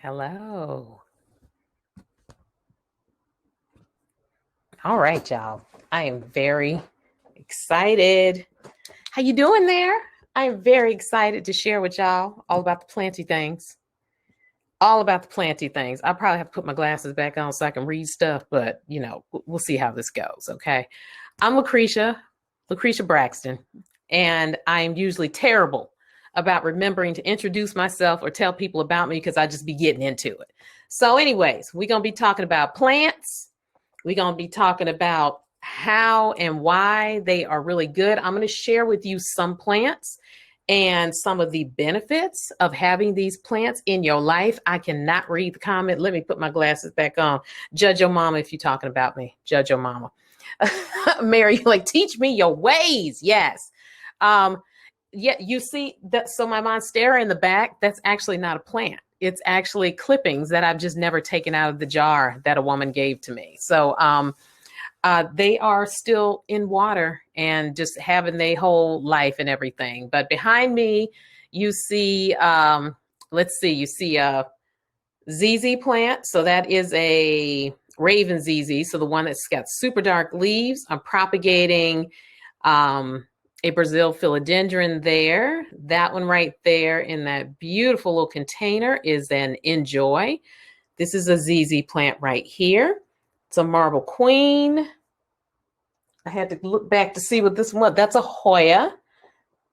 Hello. All right, y'all. I am very excited. How you doing there? I am very excited to share with y'all all about the planty things. All about the planty things. I probably have to put my glasses back on so I can read stuff, but we'll see how this goes. Okay. I'm Lucrecer Braxton, and I am usually terrible about remembering to introduce myself or tell people about me because I just be getting into it. So, anyways, we're gonna be talking about plants. We're going to be talking about how and why they are really good. I'm going to share with you some plants and some of the benefits of having these plants in your life. I cannot read the comment. Let me put my glasses back on. Judge your mama if you're talking about me. Judge your mama. Mary, like, teach me your ways. Yes. Yeah, you see that. So my monstera in the back, that's actually not a plant. It's actually clippings that I've just never taken out of the jar that a woman gave to me. So they are still in water and just having their whole life and everything. But behind me, you see, you see a ZZ plant. So that is a Raven ZZ. So the one that's got super dark leaves. I'm propagating a Brazil philodendron there. That one right there in that beautiful little container is an Enjoy. This is a ZZ plant right here. It's a marble queen. I had to look back to see what this one was. That's a Hoya.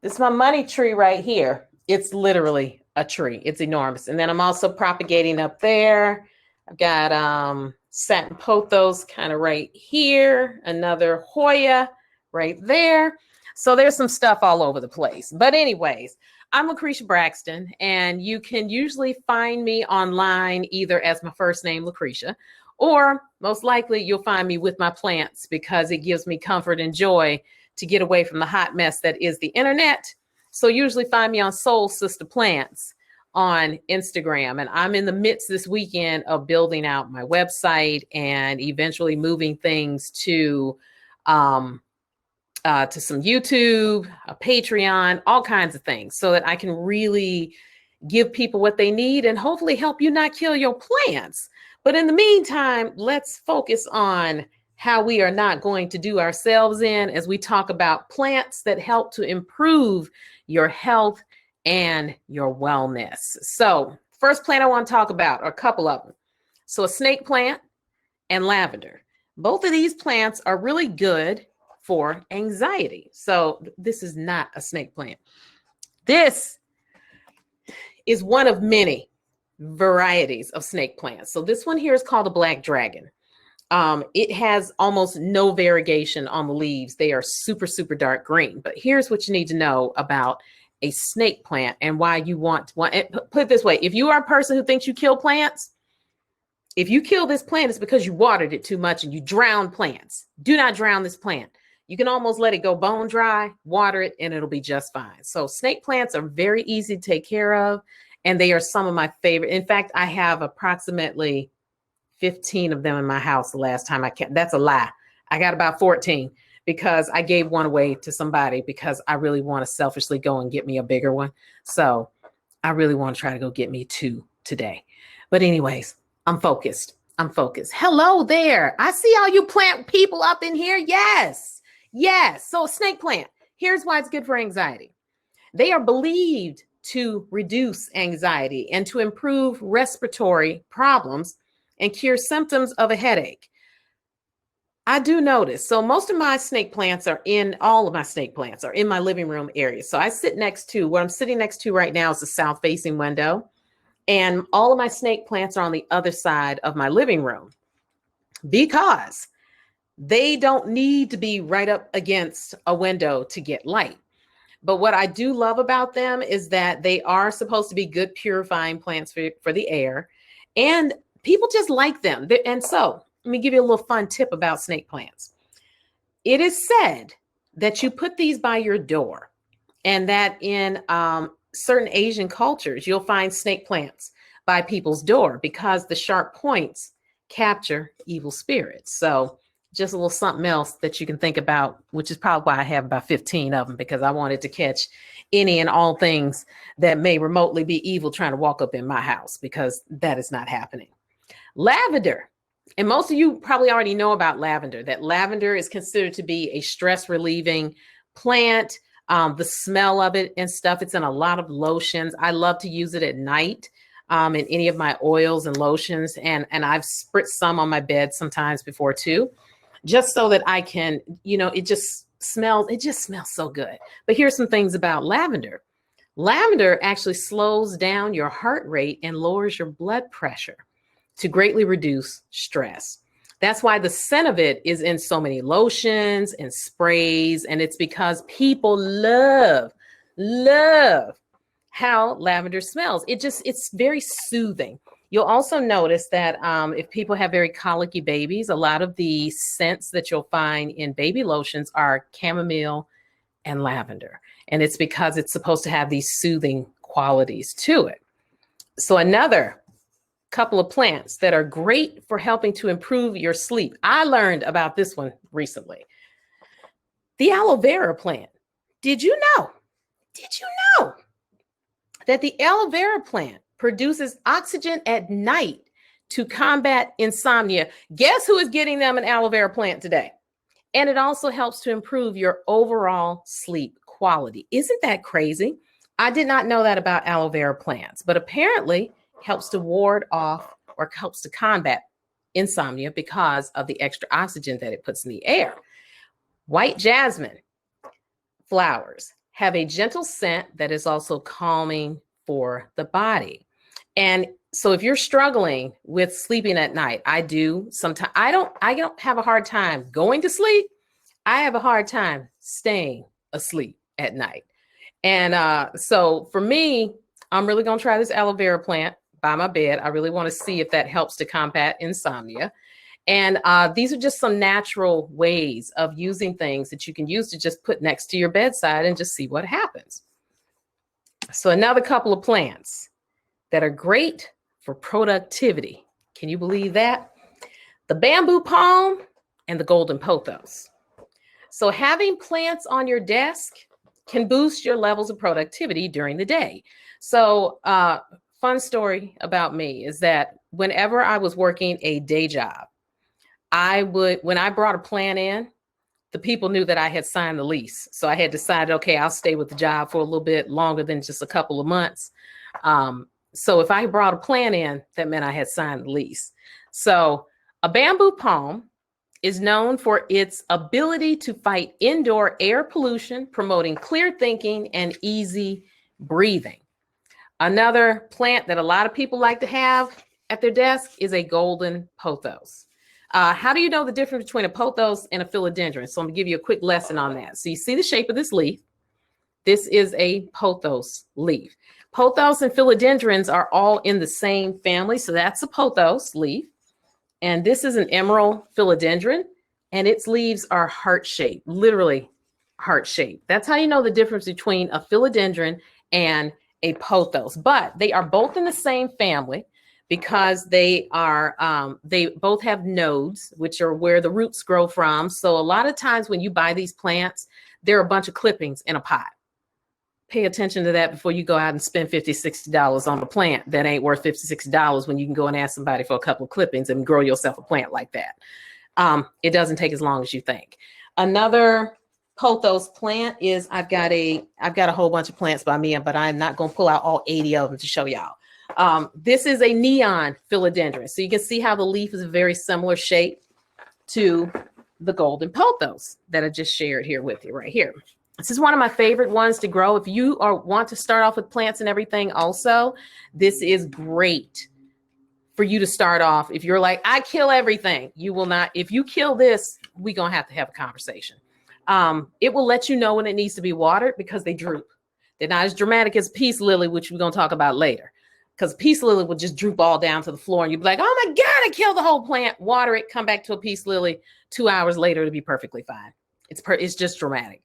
This is my money tree right here. It's literally a tree. It's enormous. And then I'm also propagating up there. I've got satin pothos kind of right here. Another Hoya right there. So there's some stuff all over the place. But anyways, I'm Lucrecer Braxton, and you can usually find me online either as my first name, Lucrecia, or most likely you'll find me with my plants because it gives me comfort and joy to get away from the hot mess that is the internet. So usually find me on Soul Sister Plants on Instagram. And I'm in the midst this weekend of building out my website and eventually moving things to some YouTube, a Patreon, all kinds of things so that I can really give people what they need and hopefully help you not kill your plants. But in the meantime, let's focus on how we are not going to do ourselves in as we talk about plants that help to improve your health and your wellness. So first plant I want to talk about are a couple of them. So a snake plant and lavender. Both of these plants are really good for anxiety. So this is not a snake plant. This is one of many varieties of snake plants. So this one here is called a black dragon. It has almost no variegation on the leaves. They are super, super dark green. But here's what you need to know about a snake plant and why you want to put it this way. If you are a person who thinks you kill plants, if you kill this plant, it's because you watered it too much and you drown plants. Do not drown this plant. You can almost let it go bone dry, water it, and it'll be just fine. So snake plants are very easy to take care of, and they are some of my favorite. In fact, I have approximately 15 of them in my house the last time I kept. That's a lie. I got about 14 because I gave one away to somebody because I really want to selfishly go and get me a bigger one. So I really want to try to go get me 2 today. But anyways, I'm focused. Hello there. I see all you plant people up in here. Yes. So a snake plant, here's why it's good for anxiety. They are believed to reduce anxiety and to improve respiratory problems and cure symptoms of a headache. I do notice. So all of my snake plants are in my living room area. So I sit next to, where I'm sitting next to right now is a south facing window. And all of my snake plants are on the other side of my living room because they don't need to be right up against a window to get light. But what I do love about them is that they are supposed to be good purifying plants for the air. And people just like them. And so let me give you a little fun tip about snake plants. It is said that you put these by your door and that in certain Asian cultures, you'll find snake plants by people's door because the sharp points capture evil spirits. So just a little something else that you can think about, which is probably why I have about 15 of them, because I wanted to catch any and all things that may remotely be evil trying to walk up in my house, because that is not happening. Lavender. And most of you probably already know about lavender, that lavender is considered to be a stress relieving plant. The smell of it and stuff, it's in a lot of lotions. I love to use it at night in any of my oils and lotions. And I've spritzed some on my bed sometimes before too, just so that I can, it just smells so good. But here's some things about lavender. Lavender actually slows down your heart rate and lowers your blood pressure to greatly reduce stress. That's why the scent of it is in so many lotions and sprays. And it's because people love how lavender smells. It's very soothing. You'll also notice that if people have very colicky babies, a lot of the scents that you'll find in baby lotions are chamomile and lavender. And it's because it's supposed to have these soothing qualities to it. So another couple of plants that are great for helping to improve your sleep. I learned about this one recently. The aloe vera plant. Did you know that the aloe vera plant produces oxygen at night to combat insomnia? Guess who is getting them an aloe vera plant today? And it also helps to improve your overall sleep quality. Isn't that crazy? I did not know that about aloe vera plants, but apparently helps to ward off or helps to combat insomnia because of the extra oxygen that it puts in the air. White jasmine flowers have a gentle scent that is also calming for the body. And so if you're struggling with sleeping at night, I do sometimes. I don't have a hard time going to sleep. I have a hard time staying asleep at night. And so for me, I'm really going to try this aloe vera plant by my bed. I really want to see if that helps to combat insomnia. And these are just some natural ways of using things that you can use to just put next to your bedside and just see what happens. So another couple of plants that are great for productivity. Can you believe that? The bamboo palm and the golden pothos. So having plants on your desk can boost your levels of productivity during the day. So fun story about me is that whenever I was working a day job, when I brought a plant in, the people knew that I had signed the lease. So I had decided, okay, I'll stay with the job for a little bit longer than just a couple of months. So if I brought a plant in, that meant I had signed the lease. So a bamboo palm is known for its ability to fight indoor air pollution, promoting clear thinking and easy breathing. Another plant that a lot of people like to have at their desk is a golden pothos. How do you know the difference between a pothos and a philodendron? So I'm gonna give you a quick lesson on that. So you see the shape of this leaf. This is a pothos leaf. Pothos and philodendrons are all in the same family. So that's a pothos leaf. And this is an emerald philodendron, and its leaves are heart-shaped, literally heart-shaped. That's how you know the difference between a philodendron and a pothos. But they are both in the same family because they both have nodes, which are where the roots grow from. So a lot of times when you buy these plants, there are a bunch of clippings in a pot. Pay attention to that before you go out and spend $50, $60 on a plant that ain't worth $50, $60 when you can go and ask somebody for a couple of clippings and grow yourself a plant like that. It doesn't take as long as you think. Another pothos plant is I've got a whole bunch of plants by me, but I'm not going to pull out all 80 of them to show y'all. This is a neon philodendron. So you can see how the leaf is a very similar shape to the golden pothos that I just shared here with you right here. This is one of my favorite ones to grow. If you want to start off with plants and everything also, this is great for you to start off. If you're like, I kill everything, you will not. If you kill this, we're going to have a conversation. It will let you know when it needs to be watered because they droop. They're not as dramatic as peace lily, which we're going to talk about later. Because peace lily will just droop all down to the floor and you'd be like, oh my God, I killed the whole plant. Water it, come back to a peace lily. 2 hours later, it'll be perfectly fine. It's just dramatic.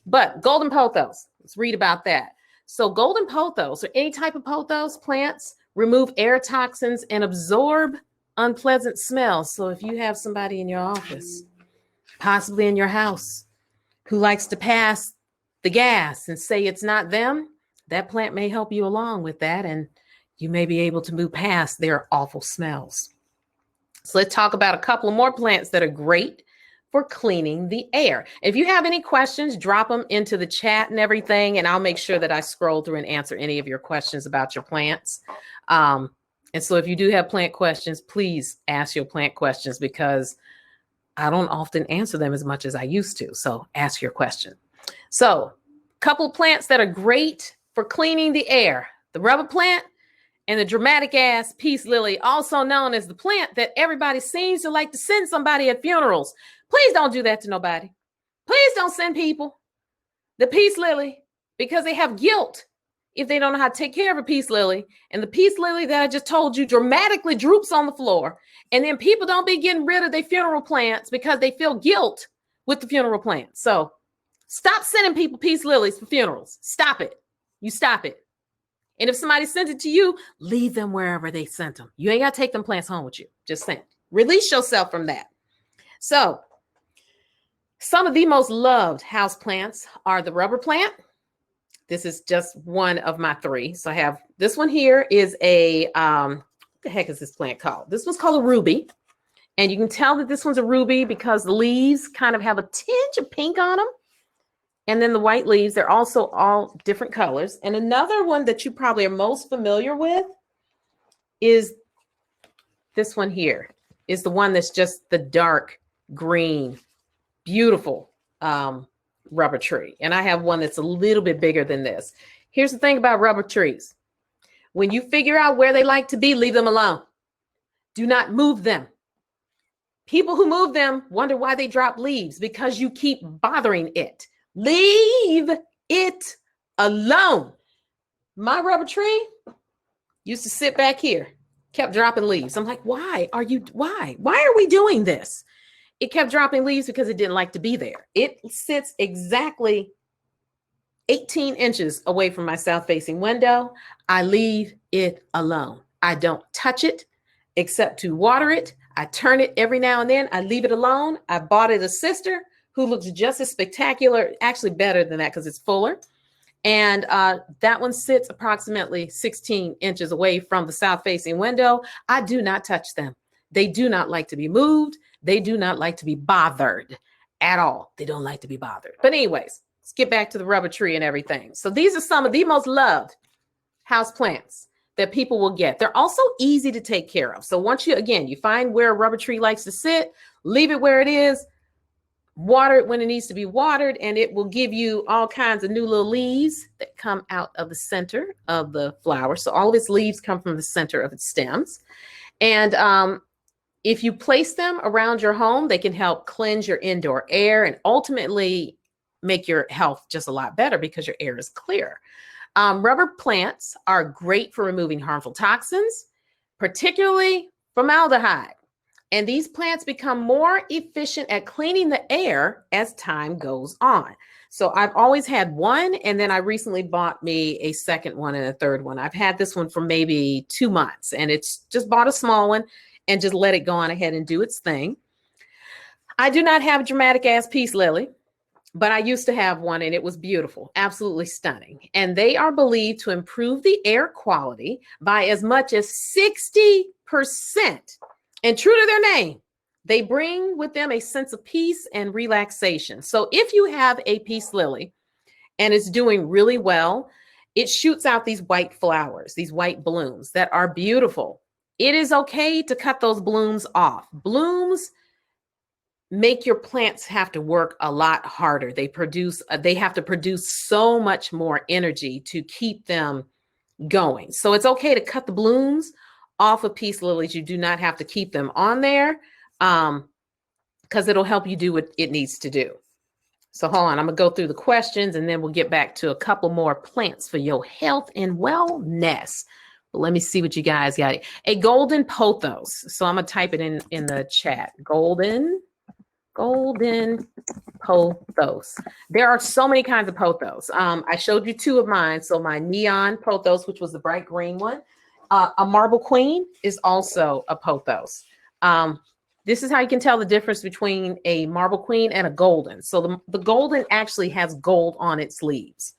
But golden pothos, let's read about that. So golden pothos or any type of pothos plants remove air toxins and absorb unpleasant smells. So if you have somebody in your office possibly in your house, who likes to pass the gas and say it's not them, that plant may help you along with that, and you may be able to move past their awful smells. So let's talk about a couple of more plants that are great for cleaning the air. If you have any questions, drop them into the chat and everything, and I'll make sure that I scroll through and answer any of your questions about your plants. And so if you do have plant questions, please ask your plant questions, because I don't often answer them as much as I used to. So ask your question. So a couple plants that are great for cleaning the air: the rubber plant and the dramatic ass peace lily, also known as the plant that everybody seems to like to send somebody at funerals. Please don't do that to nobody. Please don't send people the peace lily, because they have guilt if they don't know how to take care of a peace lily. And the peace lily that I just told you dramatically droops on the floor. And then people don't be getting rid of their funeral plants because they feel guilt with the funeral plant. So stop sending people peace lilies for funerals. Stop it. You stop it. And if somebody sent it to you, leave them wherever they sent them. You ain't got to take them plants home with you. Just saying. Release yourself from that. So some of the most loved house plants are the rubber plant. This is just one of my three. So I have this one here is a, what the heck is this plant called? This one's called a ruby. And you can tell that this one's a ruby because the leaves kind of have a tinge of pink on them. And then the white leaves, they're also all different colors. And another one that you probably are most familiar with is this one here, is the one that's just the dark green, beautiful rubber tree. And I have one that's a little bit bigger than this. Here's the thing about rubber trees. When you figure out where they like to be, leave them alone. Do not move them. People who move them wonder why they drop leaves, because you keep bothering it. Leave it alone. My rubber tree used to sit back here, kept dropping leaves. I'm like, why are we doing this? It kept dropping leaves because it didn't like to be there. It sits exactly 18 inches away from my south-facing window. I leave it alone. I don't touch it except to water it. I turn it every now and then. I leave it alone. I bought it a sister who looks just as spectacular, actually better than that because it's fuller. And that one sits approximately 16 inches away from the south-facing window. I do not touch them. They do not like to be moved. They do not like to be bothered at all. They don't like to be bothered. But anyways, let's get back to the rubber tree and everything. So these are some of the most loved house plants that people will get. They're also easy to take care of. So once you find where a rubber tree likes to sit, leave it where it is, water it when it needs to be watered, and it will give you all kinds of new little leaves that come out of the center of the flower. So all of its leaves come from the center of its stems. And if you place them around your home, they can help cleanse your indoor air and ultimately make your health just a lot better because your air is clear. Rubber plants are great for removing harmful toxins, particularly formaldehyde. And these plants become more efficient at cleaning the air as time goes on. So I've always had one, and then I recently bought me a second one and a third one. I've had this one for maybe 2 months, and it's just bought a small one and just let it go on ahead and do its thing. I do not have a dramatic ass peace lily, but I used to have one, and it was beautiful, absolutely stunning. And they are believed to improve the air quality by as much as 60%. And true to their name, they bring with them a sense of peace and relaxation. So if you have a peace lily and it's doing really well, it shoots out these white flowers, these white blooms that are beautiful. It is okay to cut those blooms off. Blooms make your plants have to work a lot harder. They have to produce so much more energy to keep them going. So it's okay to cut the blooms off of peace lilies. You do not have to keep them on there because it'll help you do what it needs to do. So hold on, I'm gonna go through the questions and then we'll get back to a couple more plants for your health and wellness. But let me see what you guys got. A golden pothos. So I'm gonna type it in the chat. Golden pothos. There are so many kinds of pothos. I showed you two of mine. So my neon pothos, which was the bright green one. A marble queen is also a pothos. This is how you can tell the difference between a marble queen and a golden. So the golden actually has gold on its leaves.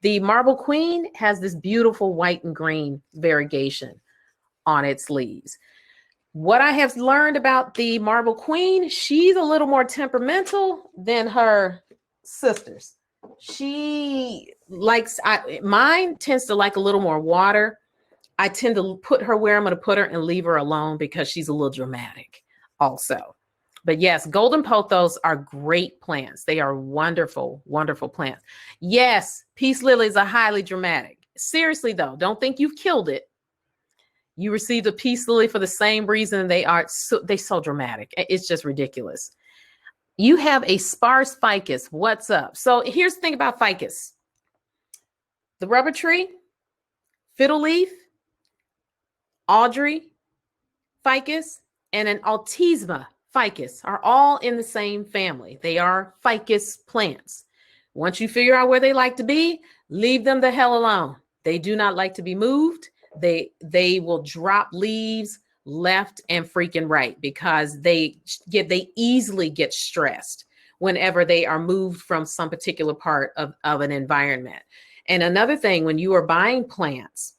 The marble queen has this beautiful white and green variegation on its leaves. What I have learned about the marble queen, she's a little more temperamental than her sisters. She likes, mine tends to like a little more water. I tend to put her where I'm going to put her and leave her alone because she's a little dramatic also. But yes, golden pothos are great plants. They are wonderful, wonderful plants. Yes, peace lilies are highly dramatic. Seriously though, don't think you've killed it. You received a peace lily for the same reason. They're so dramatic. It's just ridiculous. You have a sparse ficus. What's up? So here's the thing about ficus. The rubber tree, fiddle leaf, Audrey ficus, and an Altisma ficus are all in the same family. They are ficus plants. Once you figure out where they like to be, leave them the hell alone. They do not like to be moved. They will drop leaves left and freaking right because they easily get stressed whenever they are moved from some particular part of an environment. And another thing, when you are buying plants,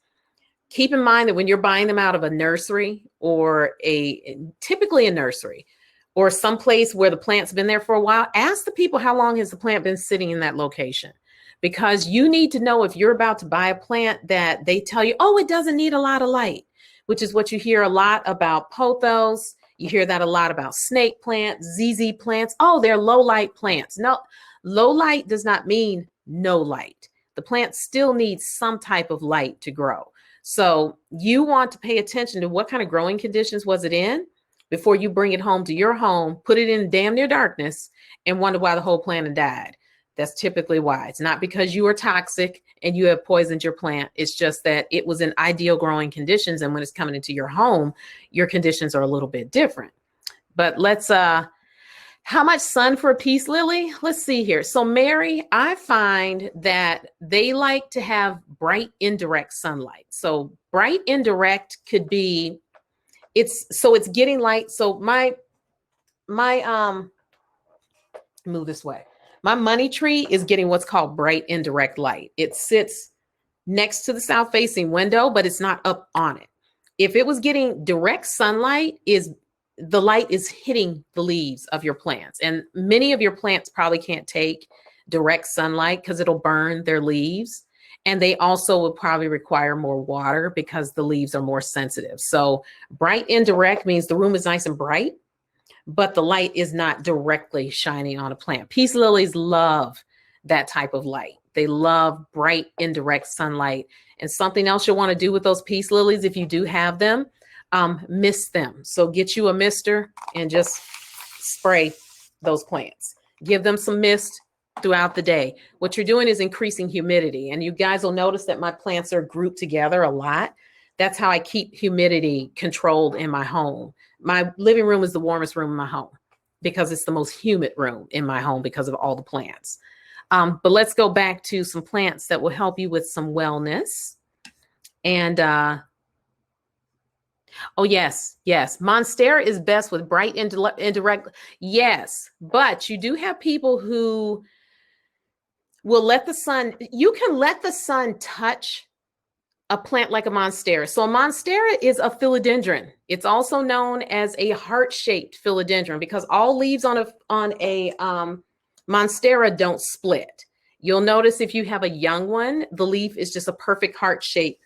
keep in mind that when you're buying them out of a nursery or typically a nursery or someplace where the plant's been there for a while, ask the people how long has the plant been sitting in that location. Because you need to know if you're about to buy a plant that they tell you, oh, it doesn't need a lot of light, which is what you hear a lot about pothos. You hear that a lot about snake plants, ZZ plants. Oh, they're low light plants. No, low light does not mean no light. The plant still needs some type of light to grow. So you want to pay attention to what kind of growing conditions was it in before you bring it home to your home, put it in damn near darkness and wonder why the whole plant had died. That's typically why. It's not because you are toxic and you have poisoned your plant. It's just that it was in ideal growing conditions. And when it's coming into your home, your conditions are a little bit different. But how much sun for a peace lily? Let's see here. So Mary, I find that they like to have bright indirect sunlight. So bright indirect could be, it's getting light. So my move this way. My money tree is getting what's called bright indirect light. It sits next to the south facing window, but it's not up on it. If it was getting direct sunlight, the light is hitting the leaves of your plants. And many of your plants probably can't take direct sunlight because it'll burn their leaves. And they also will probably require more water because the leaves are more sensitive. So bright indirect means the room is nice and bright, but the light is not directly shining on a plant. Peace lilies love that type of light. They love bright, indirect sunlight. And something else you'll want to do with those peace lilies, if you do have them, mist them. So get you a mister and just spray those plants. Give them some mist throughout the day. What you're doing is increasing humidity. And you guys will notice that my plants are grouped together a lot. That's how I keep humidity controlled in my home. My living room is the warmest room in my home because it's the most humid room in my home because of all the plants. But let's go back to some plants that will help you with some wellness. And oh, yes. Monstera is best with bright indirect. Yes, but you do have people who will let the sun, you can let the sun touch a plant like a monstera. So a monstera is a philodendron. It's also known as a heart-shaped philodendron because all leaves on a monstera don't split. You'll notice if you have a young one, the leaf is just a perfect heart shape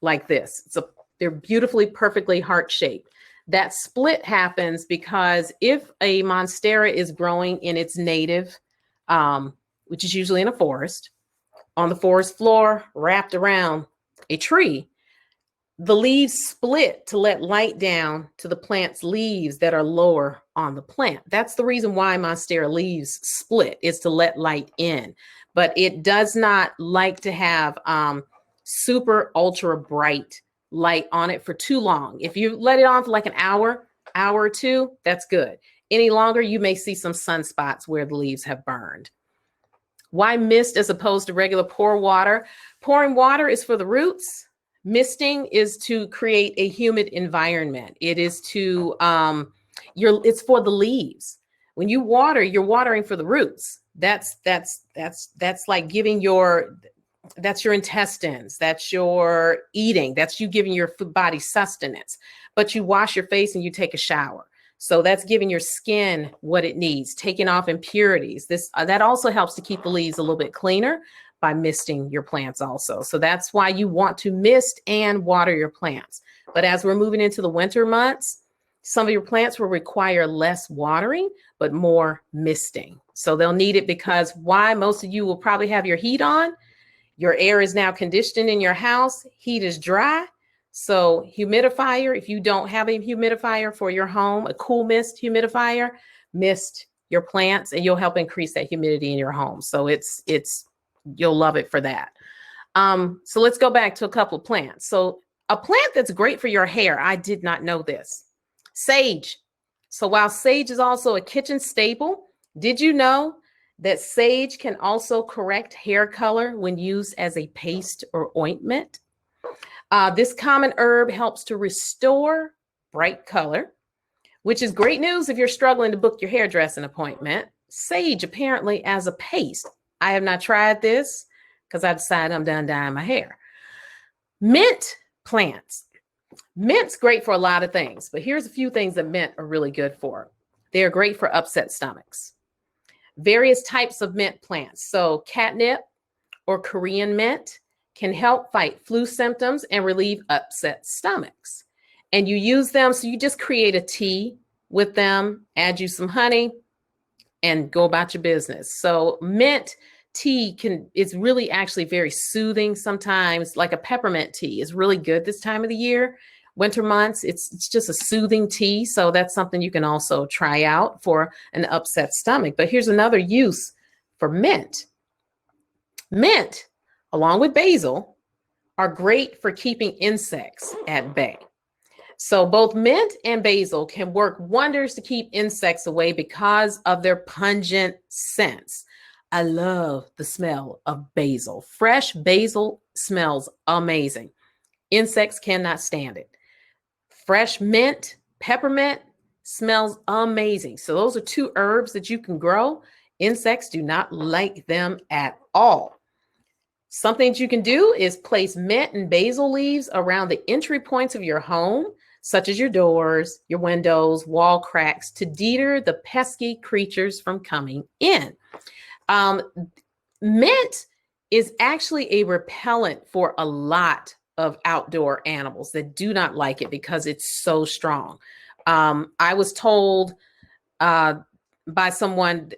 like this. They're beautifully, perfectly heart-shaped. That split happens because if a monstera is growing in its native, which is usually in a forest, on the forest floor, wrapped around a tree, the leaves split to let light down to the plant's leaves that are lower on the plant. That's the reason why monstera leaves split, is to let light in. But it does not like to have super ultra bright light on it for too long. If you let it on for like an hour or two, that's good. Any longer, you may see some sunspots where the leaves have burned. Why mist as opposed to regular pour water? Pouring water is for the roots. Misting is to create a humid environment. It is to it's for the leaves. When you water, you're watering for the roots. That's like giving that's your intestines, that's your eating, that's you giving your body sustenance. But you wash your face and you take a shower. So that's giving your skin what it needs, taking off impurities. That also helps to keep the leaves a little bit cleaner by misting your plants also. So that's why you want to mist and water your plants. But as we're moving into the winter months, some of your plants will require less watering, but more misting. So they'll need it because why? Most of you will probably have your heat on. Your air is now conditioned in your house. Heat is dry. So humidifier, if you don't have a humidifier for your home, a cool mist humidifier, mist your plants and you'll help increase that humidity in your home. So you'll love it for that. So let's go back to a couple of plants. So a plant that's great for your hair, I did not know this. Sage. So while sage is also a kitchen staple, did you know that sage can also correct hair color when used as a paste or ointment? This common herb helps to restore bright color, which is great news if you're struggling to book your hairdressing appointment. Sage apparently as a paste. I have not tried this because I decided I'm done dyeing my hair. Mint plants. Mint's great for a lot of things, but here's a few things that mint are really good for. They're great for upset stomachs. Various types of mint plants. So catnip or Korean mint can help fight flu symptoms and relieve upset stomachs. And you use them, so you just create a tea with them, add you some honey, and go about your business. So mint tea is really actually very soothing sometimes, like a peppermint tea is really good this time of the year. Winter months, it's just a soothing tea. So that's something you can also try out for an upset stomach. But here's another use for mint. Mint, along with basil, are great for keeping insects at bay. So both mint and basil can work wonders to keep insects away because of their pungent scents. I love the smell of basil. Fresh basil smells amazing. Insects cannot stand it. Fresh mint, peppermint smells amazing. So those are two herbs that you can grow. Insects do not like them at all. Something that you can do is place mint and basil leaves around the entry points of your home, such as your doors, your windows, wall cracks, to deter the pesky creatures from coming in. Mint is actually a repellent for a lot of outdoor animals that do not like it because it's so strong. I was told by someone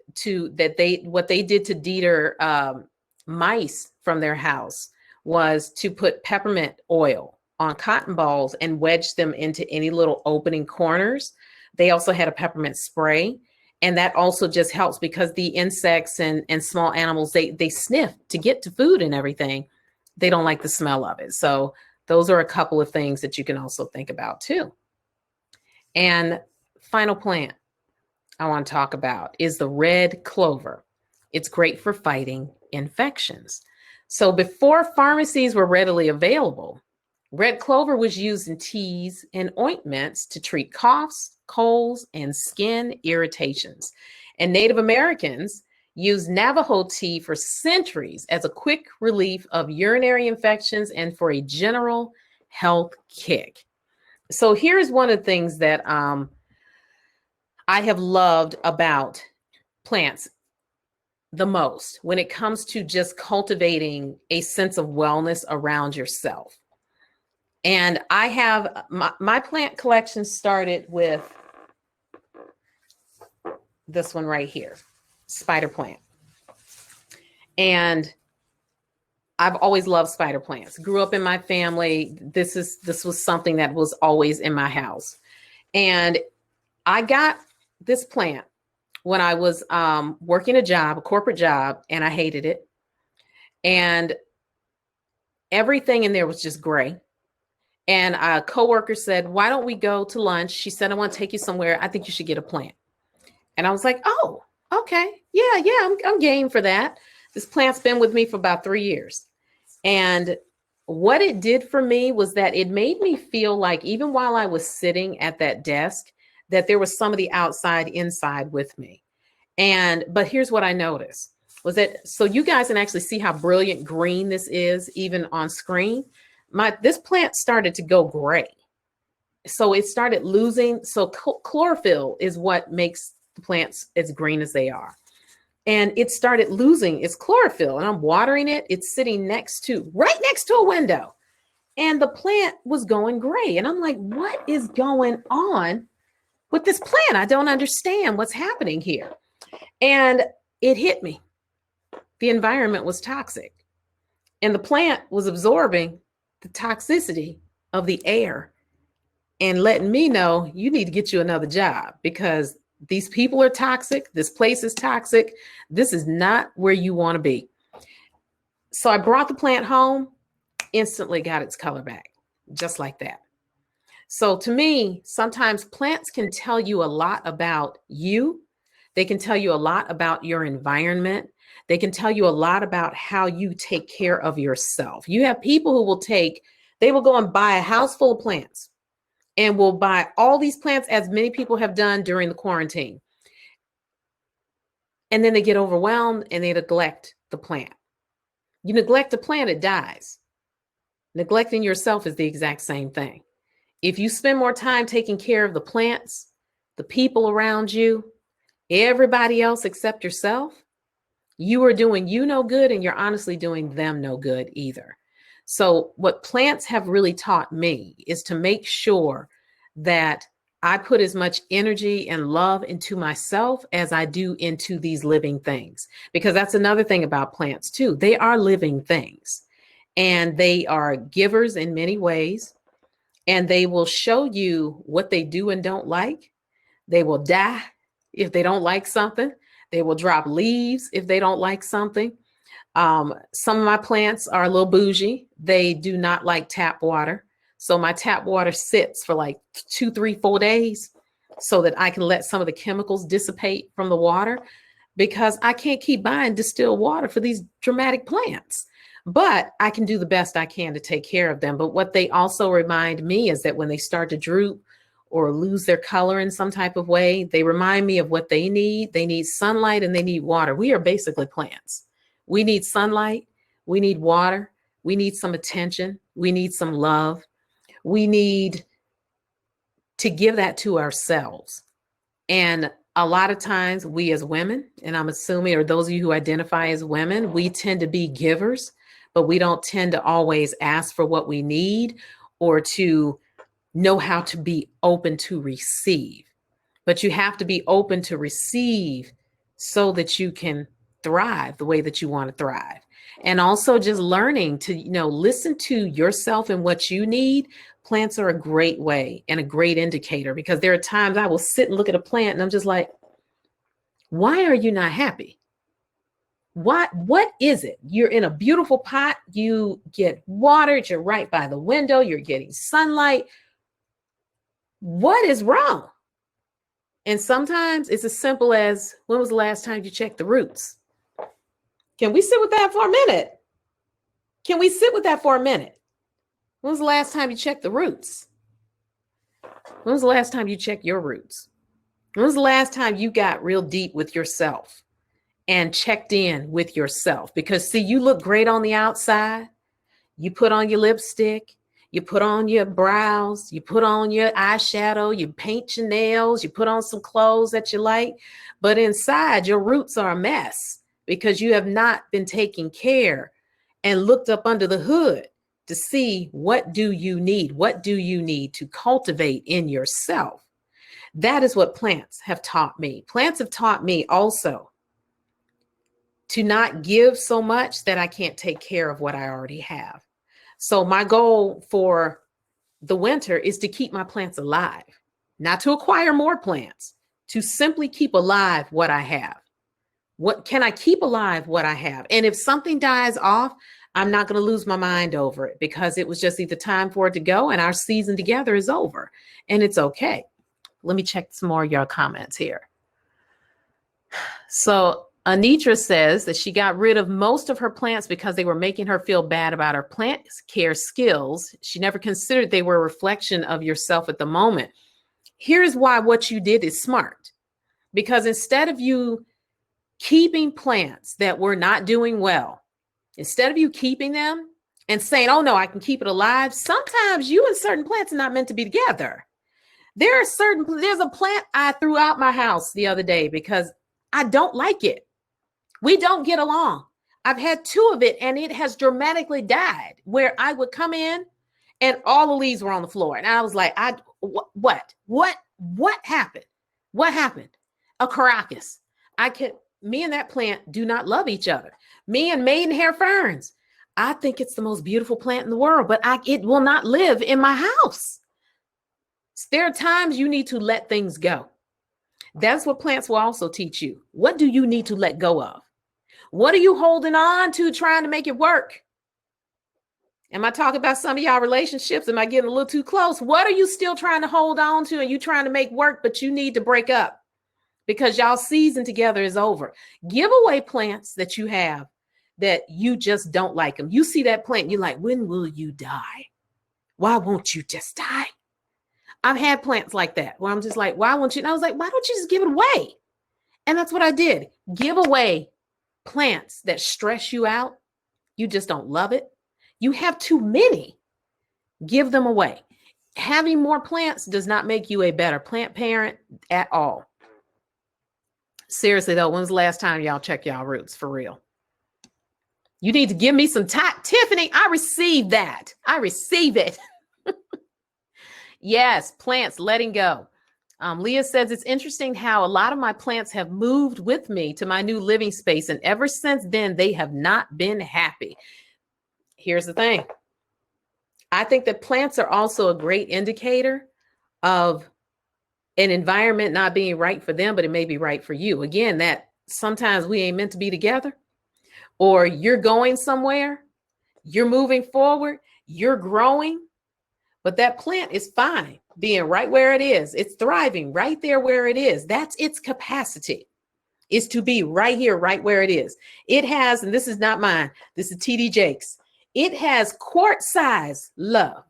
what they did to deter mice from their house was to put peppermint oil on cotton balls and wedge them into any little opening corners. They also had a peppermint spray. And that also just helps because the insects and small animals, they sniff to get to food and everything. They don't like the smell of it. So those are a couple of things that you can also think about too. And final plant I want to talk about is the red clover. It's great for fighting infections. So before pharmacies were readily available, red clover was used in teas and ointments to treat coughs, colds, and skin irritations. And Native Americans used Navajo tea for centuries as a quick relief of urinary infections and for a general health kick. So here's one of the things that I have loved about plants the most when it comes to just cultivating a sense of wellness around yourself. And I have my plant collection started with this one right here, spider plant. And I've always loved spider plants. Grew up in my family. This was something that was always in my house. And I got this plant when I was working a corporate job, and I hated it. And everything in there was just gray. And a coworker said, "Why don't we go to lunch?" She said, "I want to take you somewhere. I think you should get a plant." And I was like, "Oh, okay. Yeah, I'm game for that." This plant's been with me for about 3 years. And what it did for me was that it made me feel like even while I was sitting at that desk, that there was some of the outside inside with me. But here's what I noticed was that, so you guys can actually see how brilliant green this is, even on screen. This plant started to go gray. So it started losing. So chlorophyll is what makes the plants as green as they are. And it started losing its chlorophyll, and I'm watering it. It's sitting right next to a window. And the plant was going gray. And I'm like, what is going on with this plant? I don't understand what's happening here. And it hit me. The environment was toxic. And the plant was absorbing the toxicity of the air and letting me know, you need to get you another job, because these people are toxic. This place is toxic. This is not where you want to be. So I brought the plant home, instantly got its color back, just like that. So to me, sometimes plants can tell you a lot about you. They can tell you a lot about your environment. They can tell you a lot about how you take care of yourself. You have people who they will go and buy a house full of plants and will buy all these plants, as many people have done during the quarantine. And then they get overwhelmed and they neglect the plant. You neglect the plant, it dies. Neglecting yourself is the exact same thing. If you spend more time taking care of the plants, the people around you, everybody else except yourself, you are doing you no good, and you're honestly doing them no good either. So what plants have really taught me is to make sure that I put as much energy and love into myself as I do into these living things, because that's another thing about plants too. They are living things, and they are givers in many ways, and they will show you what they do and don't like. They will die if they don't like something. They will drop leaves if they don't like something. Some of my plants are a little bougie. They do not like tap water. So my tap water sits for like 2, 3, 4 days so that I can let some of the chemicals dissipate from the water, because I can't keep buying distilled water for these dramatic plants. But I can do the best I can to take care of them. But what they also remind me is that when they start to droop or lose their color in some type of way, they remind me of what they need. They need sunlight and they need water. We are basically plants. We need sunlight. We need water. We need some attention. We need some love. We need to give that to ourselves. And a lot of times we as women, and I'm assuming, or those of you who identify as women, we tend to be givers, but we don't tend to always ask for what we need or to know how to be open to receive. But you have to be open to receive so that you can thrive the way that you want to thrive. And also just learning to, listen to yourself and what you need. Plants are a great way and a great indicator, because there are times I will sit and look at a plant and I'm just like, why are you not happy? What is it? You're in a beautiful pot. You get watered. You're right by the window. You're getting sunlight. What is wrong? And sometimes it's as simple as, when was the last time you checked the roots? Can we sit with that for a minute? Can we sit with that for a minute? When was the last time you checked the roots? When was the last time you checked your roots? When was the last time you got real deep with yourself and checked in with yourself? Because see, you look great on the outside. You put on your lipstick, you put on your brows, you put on your eyeshadow, you paint your nails, you put on some clothes that you like, but inside your roots are a mess because you have not been taking care and looked up under the hood to see, what do you need? What do you need to cultivate in yourself? That is what plants have taught me. Plants have taught me also to not give so much that I can't take care of what I already have. So my goal for the winter is to keep my plants alive, not to acquire more plants, to simply keep alive what I have. What can I keep alive what I have? And if something dies off, I'm not going to lose my mind over it, because it was just either time for it to go and our season together is over, and it's okay. Let me check some more of your comments here. So Anitra says that she got rid of most of her plants because they were making her feel bad about her plant care skills. She never considered they were a reflection of yourself at the moment. Here's why what you did is smart. Because instead of you keeping plants that were not doing well, instead of you keeping them and saying, oh no, I can keep it alive, sometimes you and certain plants are not meant to be together. There's a plant I threw out my house the other day because I don't like it. We don't get along. I've had 2 of it and it has dramatically died, where I would come in and all the leaves were on the floor. And I was like, what happened? What happened? A Caracas. Me and that plant do not love each other. Me and maidenhair ferns. I think it's the most beautiful plant in the world, but it will not live in my house. There are times you need to let things go. That's what plants will also teach you. What do you need to let go of? What are you holding on to trying to make it work? Am I talking about some of y'all relationships? Am I getting a little too close? What are you still trying to hold on to and you trying to make work, but you need to break up because y'all season together is over? Give away plants that you have that you just don't like them. You see that plant, you're like, when will you die? Why won't you just die? I've had plants like that where I'm just like, why won't you? And I was like, why don't you just give it away? And that's what I did. Give away plants that stress you out. You just don't love it. You have too many. Give them away. Having more plants does not make you a better plant parent at all. Seriously though, when's the last time y'all check y'all roots for real? You need to give me some time. Tiffany, I received that. I receive it. Yes, plants letting go. Leah says, it's interesting how a lot of my plants have moved with me to my new living space. And ever since then, they have not been happy. Here's the thing. I think that plants are also a great indicator of an environment not being right for them, but it may be right for you. Again, that sometimes we ain't meant to be together, or you're going somewhere, you're moving forward, you're growing. But that plant is fine being right where it is. It's thriving right there where it is. That's its capacity, is to be right here, right where it is. It has, and this is not mine, this is TD Jakes. It has quart size love.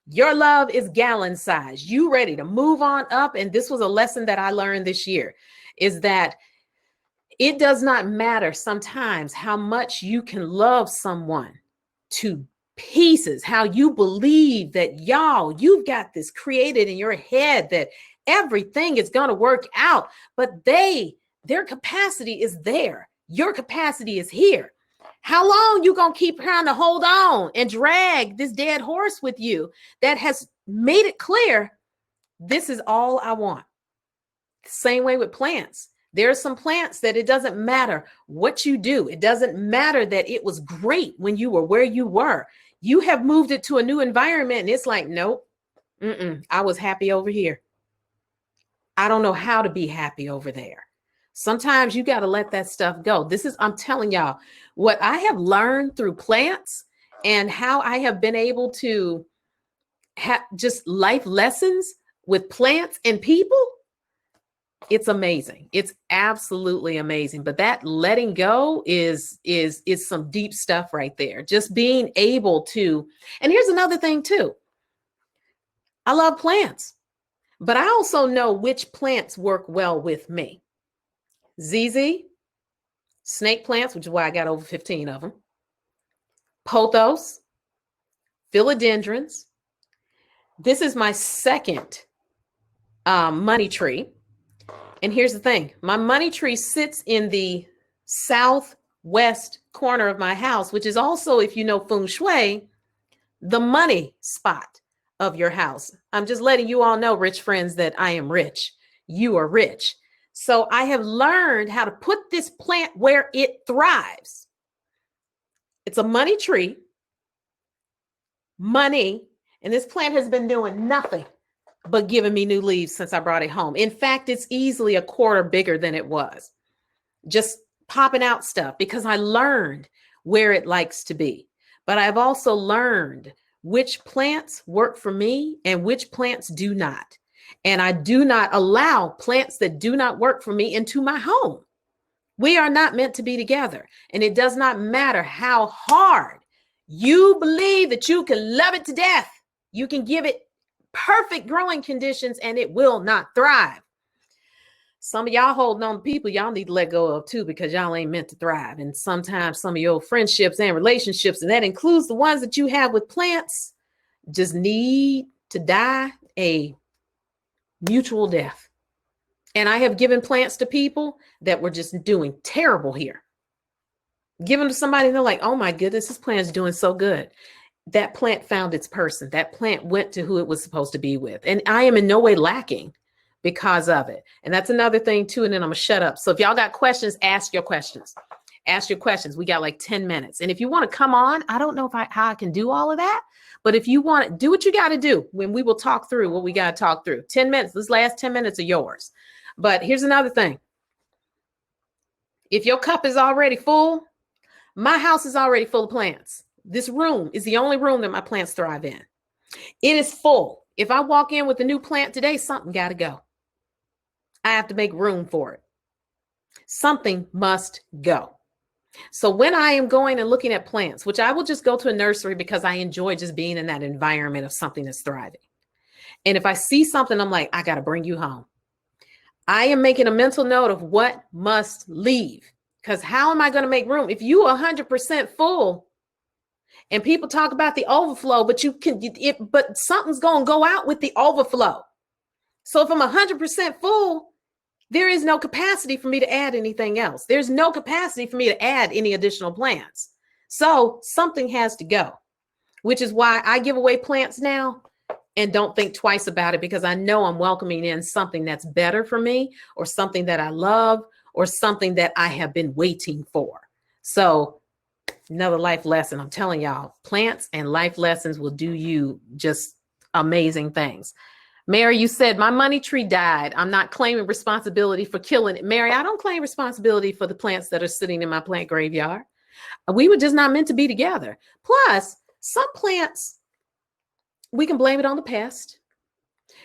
Your love is gallon size. You ready to move on up. And this was a lesson that I learned this year, is that it does not matter sometimes how much you can love someone to pieces, how you believe that you've got this created in your head that everything is going to work out, but their capacity is there. Your capacity is here. How long you going to keep trying to hold on and drag this dead horse with you that has made it clear, this is all I want? Same way with plants. There are some plants that it doesn't matter what you do. It doesn't matter that it was great when you were where you were. You have moved it to a new environment and it's like, nope, I was happy over here. I don't know how to be happy over there. Sometimes you got to let that stuff go. I'm telling y'all, what I have learned through plants and how I have been able to have just life lessons with plants and people. It's amazing. It's absolutely amazing. But that letting go is some deep stuff right there. Just being able to, and here's another thing too. I love plants, but I also know which plants work well with me. ZZ, snake plants, which is why I got over 15 of them. Pothos, philodendrons. This is my second money tree. And here's the thing. My money tree sits in the southwest corner of my house, which is also, if you know feng shui, the money spot of your house. I'm just letting you all know, rich friends, that I am rich. You are rich. So I have learned how to put this plant where it thrives. It's a money tree, money, and this plant has been doing nothing but giving me new leaves since I brought it home. In fact, it's easily a quarter bigger than it was. Just popping out stuff because I learned where it likes to be. But I've also learned which plants work for me and which plants do not. And I do not allow plants that do not work for me into my home. We are not meant to be together. And it does not matter how hard you believe that you can love it to death. You can give it perfect growing conditions and it will not thrive. Some of y'all holding on to people y'all need to let go of too, because y'all ain't meant to thrive. And sometimes some of your friendships and relationships, and that includes the ones that you have with plants, just need to die a mutual death. And I have given plants to people that were just doing terrible here. Give them to somebody and they're like, oh my goodness, this plant's doing so good. That plant found its person. That plant went to who it was supposed to be with. And I am in no way lacking because of it. And that's another thing too. And then I'm gonna shut up. So if y'all got questions, ask your questions. Ask your questions. We got like 10 minutes. And if you want to come on, I don't know how I can do all of that. But if you want to do what you got to do, when we will talk through what we got to talk through. 10 minutes. This last 10 minutes are yours. But here's another thing. If your cup is already full, my house is already full of plants. This room is the only room that my plants thrive in. It is full. If I walk in with a new plant today, something got to go. I have to make room for it. Something must go. So when I am going and looking at plants, which I will just go to a nursery because I enjoy just being in that environment of something that's thriving. And if I see something, I'm like, I got to bring you home. I am making a mental note of what must leave. Because how am I going to make room? If you are 100% full and people talk about the overflow, but but something's going to go out with the overflow. So if I'm 100% full, there is no capacity for me to add anything else. There's no capacity for me to add any additional plants. So something has to go, which is why I give away plants now and don't think twice about it, because I know I'm welcoming in something that's better for me, or something that I love, or something that I have been waiting for. So another life lesson. I'm telling y'all, plants and life lessons will do you just amazing things. Mary, you said my money tree died. I'm not claiming responsibility for killing it. Mary, I don't claim responsibility for the plants that are sitting in my plant graveyard. We were just not meant to be together. Plus, some plants, we can blame it on the pest.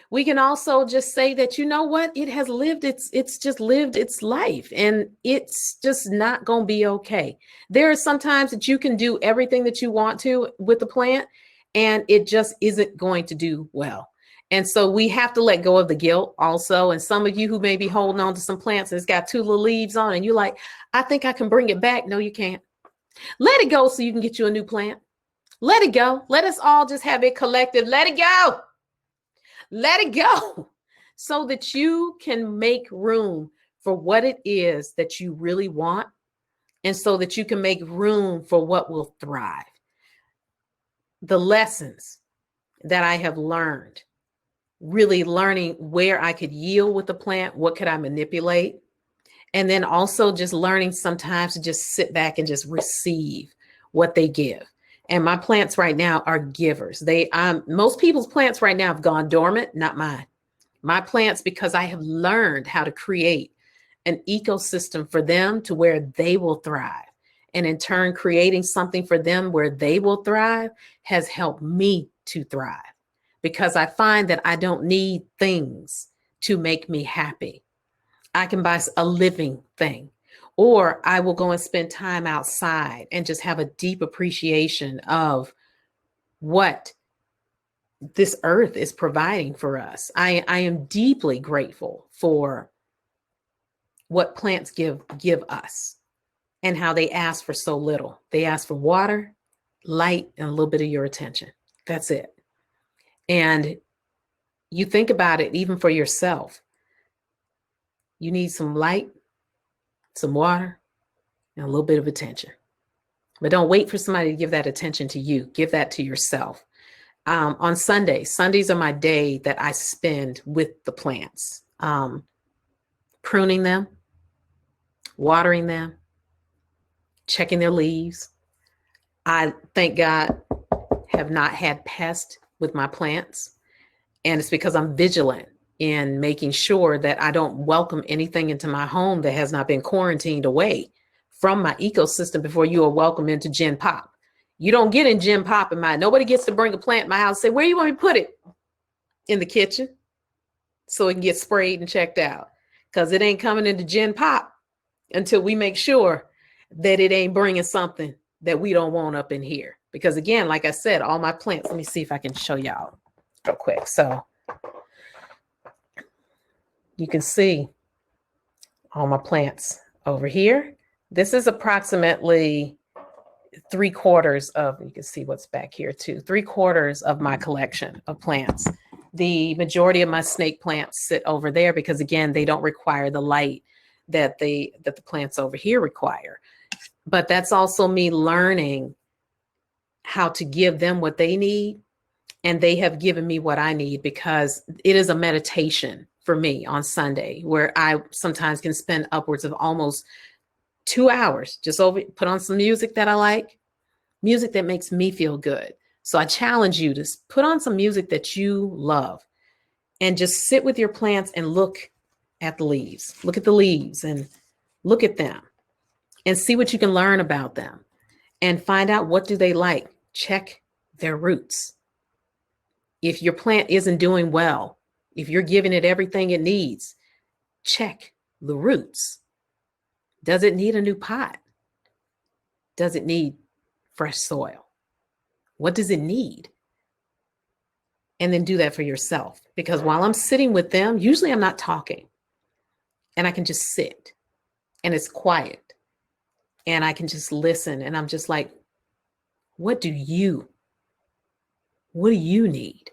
We can also just say that, you know what, it has lived it's just lived its life, and it's just not going to be okay. There are some times that you can do everything that you want to with the plant, and it just isn't going to do well. And so we have to let go of the guilt also. And some of you who may be holding on to some plants and it's got 2 little leaves on, and you're like, I think I can bring it back. No, you can't. Let it go so you can get you a new plant. Let it go. Let us all just have it collective. Let it go. Let it go so that you can make room for what it is that you really want, and so that you can make room for what will thrive. The lessons that I have learned, really learning where I could yield with the plant, what could I manipulate, and then also just learning sometimes to just sit back and just receive what they give. And my plants right now are givers. Most people's plants right now have gone dormant, not mine. My plants, because I have learned how to create an ecosystem for them to where they will thrive. And in turn, creating something for them where they will thrive has helped me to thrive, because I find that I don't need things to make me happy. I can buy a living thing. Or I will go and spend time outside and just have a deep appreciation of what this earth is providing for us. I am deeply grateful for what plants give us, and how they ask for so little. They ask for water, light, and a little bit of your attention. That's it. And you think about it, even for yourself. You need some light, some water, and a little bit of attention. But don't wait for somebody to give that attention to you. Give that to yourself. On Sundays are my day that I spend with the plants, pruning them, watering them, checking their leaves. I, thank God, have not had pests with my plants. And it's because I'm vigilant in making sure that I don't welcome anything into my home that has not been quarantined away from my ecosystem before you are welcome into Gen Pop. You don't get in Gen Pop in my, nobody gets to bring a plant in my house and say, where you want me to put it? In the kitchen, so it can get sprayed and checked out, because it ain't coming into Gen Pop until we make sure that it ain't bringing something that we don't want up in here. Because again, like I said, all my plants, let me see if I can show y'all. real quick. So you can see all my plants over here. This is approximately 3/4 of, you can see what's back here too, 3/4 of my collection of plants. The majority of my snake plants sit over there because, again, they don't require the light that the plants over here require. But that's also me learning how to give them what they need, and they have given me what I need, because it is a meditation for me on Sunday, where I sometimes can spend upwards of almost 2 hours just put on some music that I like, music that makes me feel good. So I challenge you to put on some music that you love and just sit with your plants and look at the leaves. Look at the leaves and look at them and see what you can learn about them and find out, what do they like? Check their roots. If your plant isn't doing well, if you're giving it everything it needs, check the roots. Does it need a new pot? Does it need fresh soil? What does it need? And then do that for yourself. Because while I'm sitting with them, usually I'm not talking, and I can just sit and it's quiet and I can just listen. And I'm just like, what do you need?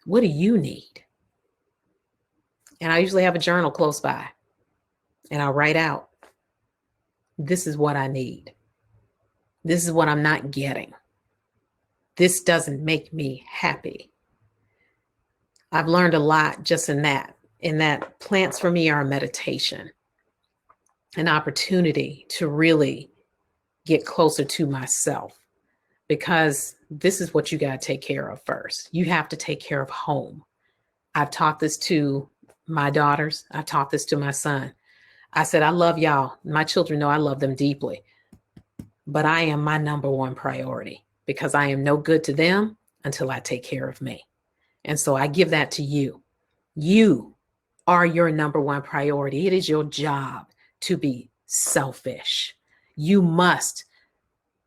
What do you need? And I usually have a journal close by, and I'll write out, this is what I need. This is what I'm not getting. This doesn't make me happy. I've learned a lot just in that plants for me are a meditation, an opportunity to really get closer to myself, because this is what you got to take care of first. You have to take care of home. I've taught this to my daughters. I've taught this to my son. I said, I love y'all. My children know I love them deeply, but I am my number one priority, because I am no good to them until I take care of me. And so I give that to you. You are your number one priority. It is your job to be selfish. You must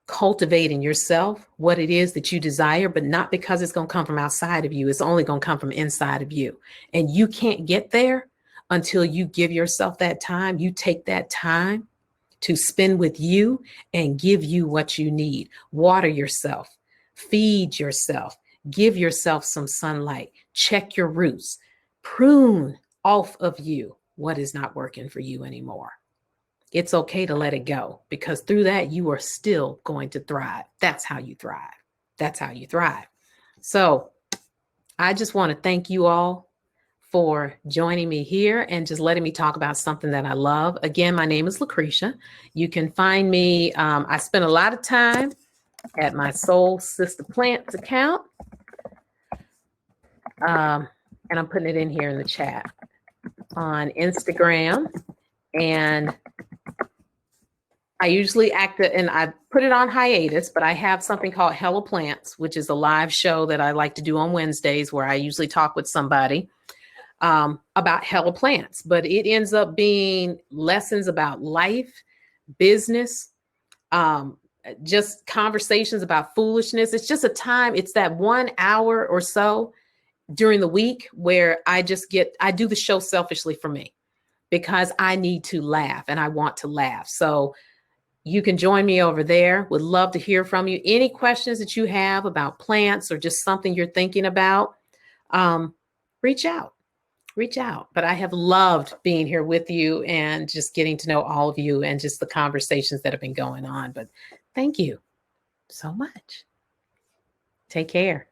cultivate in yourself what it is that you desire, but not because it's going to come from outside of you. It's only going to come from inside of you. And you can't get there until you give yourself that time. You take that time to spend with you and give you what you need. Water yourself, feed yourself, give yourself some sunlight, check your roots, prune off of you what is not working for you anymore. It's okay to let it go, because through that, you are still going to thrive. That's how you thrive. That's how you thrive. So I just want to thank you all for joining me here and just letting me talk about something that I love. Again, my name is Lucretia. You can find me. I spend a lot of time at my Soul Sister Plants account. And I'm putting it in here in the chat on Instagram. And I usually and I put it on hiatus, but I have something called Hello Plants, which is a live show that I like to do on Wednesdays, where I usually talk with somebody about Hello Plants. But it ends up being lessons about life, business, just conversations about foolishness. It's just a time. It's that 1 hour or so during the week where I do the show selfishly for me, because I need to laugh and I want to laugh. So you can join me over there. Would love to hear from you. Any questions that you have about plants or just something you're thinking about, reach out. But I have loved being here with you and just getting to know all of you and just the conversations that have been going on. But thank you so much. Take care.